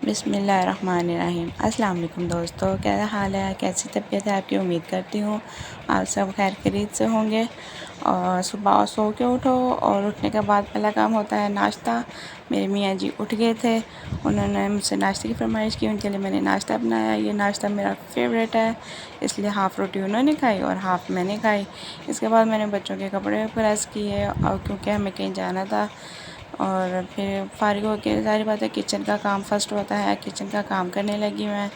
बिस्मिल्लाहिर्रहमानिर्रहीम। अस्सलाम वालेकुम दोस्तों, क्या हाल है, कैसी तबीयत है आपकी। उम्मीद करती हूँ आप सब खैर खैरियत से होंगे। और सुबह सो के उठो और उठने के बाद पहला काम होता है नाश्ता। मेरे मियाँ जी उठ गए थे, उन्होंने मुझसे नाश्ते की फरमाइश की, उनके लिए मैंने नाश्ता बनाया। ये नाश्ता मेरा फेवरेट है, इसलिए हाफ़ रोटी उन्होंने खाई और हाफ़ मैंने खाई। इसके बाद मैंने बच्चों के कपड़े प्रेस किए और क्योंकि हमें कहीं जाना था। और फिर फ़ारिग होकर ज़ाहिर बात है किचन का काम फ़र्स्ट होता है, किचन का काम करने लगी मैं।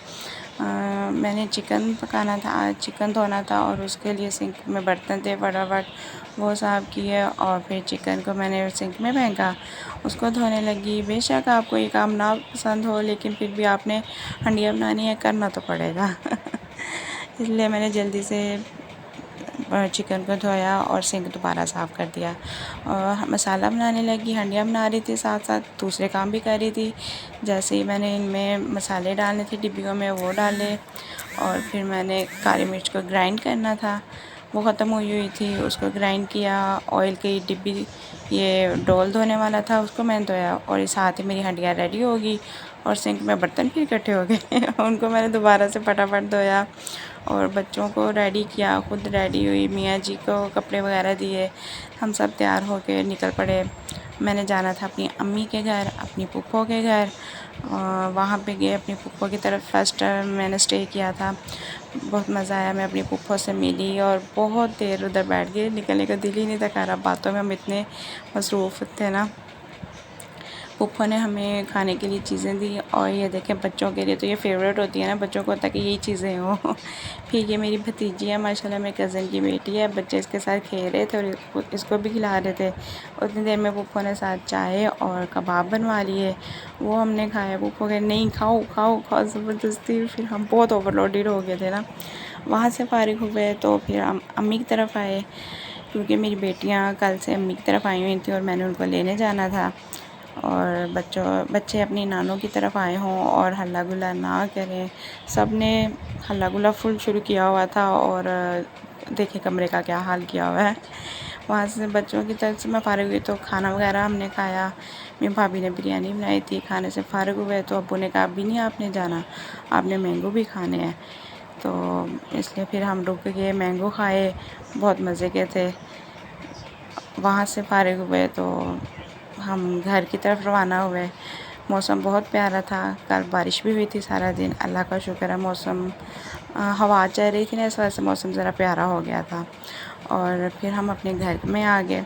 मैंने चिकन पकाना था, चिकन धोना था और उसके लिए सिंक में बर्तन थे, फटाफट वो साफ़ किए और फिर चिकन को मैंने सिंक में फेंका, उसको धोने लगी। बेशक आपको ये काम ना पसंद हो, लेकिन फिर भी आपने हंडिया बनानी है, करना तो पड़ेगा इसलिए मैंने जल्दी से चिकन को धोया और सिंक दोबारा साफ़ कर दिया और मसाला बनाने लगी। हंडिया बना रही थी, साथ साथ दूसरे काम भी कर रही थी। जैसे ही मैंने इनमें मसाले डालने थे डिब्बियों में, वो डाले और फिर मैंने काली मिर्च को ग्राइंड करना था, वो ख़त्म हुई थी, उसको ग्राइंड किया। ऑयल की डिब्बी, ये डोल धोने वाला था, उसको मैंने धोया और इस साथ ही मेरी हंडिया रेडी होगी और सिंक में बर्तन फिर इकट्ठे हो गए उनको मैंने दोबारा से फटाफट धोया और बच्चों को रेडी किया, खुद रेडी हुई, मियाँ जी को कपड़े वगैरह दिए, हम सब तैयार होके निकल पड़े। मैंने जाना था अपनी अम्मी के घर, अपनी फूफो के घर। वहाँ पे गए अपनी फूफो की तरफ, फर्स्ट मैंने स्टे किया था। बहुत मज़ा आया, मैं अपनी फूफो से मिली और बहुत देर उधर बैठ गए, निकलने का दिल ही नहीं था कर रहा, बातों में हम इतने मसरूफ़ थे ना। फूफो ने हमें खाने के लिए चीज़ें दी और ये देखें बच्चों के लिए तो ये फ़ेवरेट होती है ना, बच्चों को होता है कि यही चीज़ें हो फिर ये मेरी भतीजी है, माशाल्लाह मेरे कज़न की बेटी है, बच्चे इसके साथ खेल रहे थे और इसको भी खिला रहे थे। उतनी देर में फूफो ने साथ चाय और कबाब बनवा लिए, वो हमने खाया। फूफो कहे नहीं खाओ खाओ खाओ ज़बरदस्ती, फिर हम बहुत ओवरलोडेड हो गए थे ना। वहाँ से फ़ारिग हुए तो फिर हम अम्मी की तरफ आए, क्योंकि मेरी बेटियाँ कल से अम्मी की तरफ आई हुई थी और मैंने उनको लेने जाना था। और बच्चे अपनी नानों की तरफ आए हों और हल्ला गुल्ला ना करें, सब ने हल्ला गुल्ला फुल शुरू किया हुआ था और देखिए कमरे का क्या हाल किया हुआ है। वहाँ से बच्चों की तरफ से मैं फ़ारिग हुई तो खाना वगैरह हमने खाया। मेरी भाभी ने बिरयानी बनाई थी, खाने से फ़ारिग हुए तो अब्बू ने कहा अभी नहीं आपने जाना, आपने मैंगो भी खाने हैं, तो इसलिए फिर हम रुक गए, मैंगो खाए, बहुत मज़े के थे। वहाँ से फ़ारिग हुए तो हम घर की तरफ रवाना हुए। मौसम बहुत प्यारा था, कल बारिश भी हुई थी सारा दिन, अल्लाह का शुक्र है। मौसम हवा चल रही थी ना, इस वजह से मौसम ज़रा प्यारा हो गया था और फिर हम अपने घर में आ गए।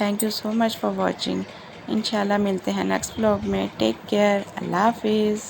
Thank you so much for watching. इंशाल्लाह मिलते हैं नेक्स्ट व्लॉग में। टेक केयर, अल्लाह हाफिज़।